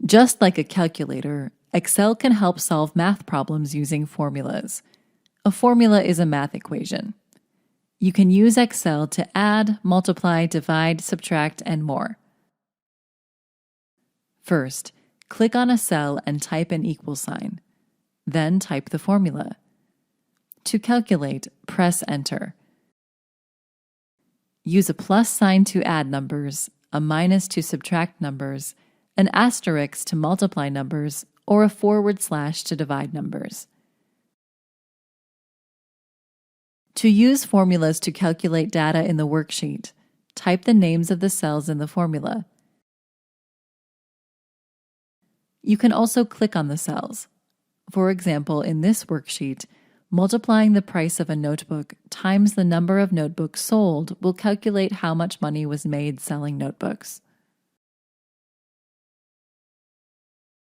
Just like a calculator, Excel can help solve math problems using formulas. A formula is a math equation. You can use Excel to add, multiply, divide, subtract, and more. First, click on a cell and type an equal sign. Then type the formula. To calculate, press Enter. Use a plus sign to add numbers, a minus to subtract numbers, an asterisk to multiply numbers, or a / to divide numbers. To use formulas to calculate data in the worksheet, type the names of the cells in the formula. You can also click on the cells. For example, in this worksheet, multiplying the price of a notebook times the number of notebooks sold will calculate how much money was made selling notebooks.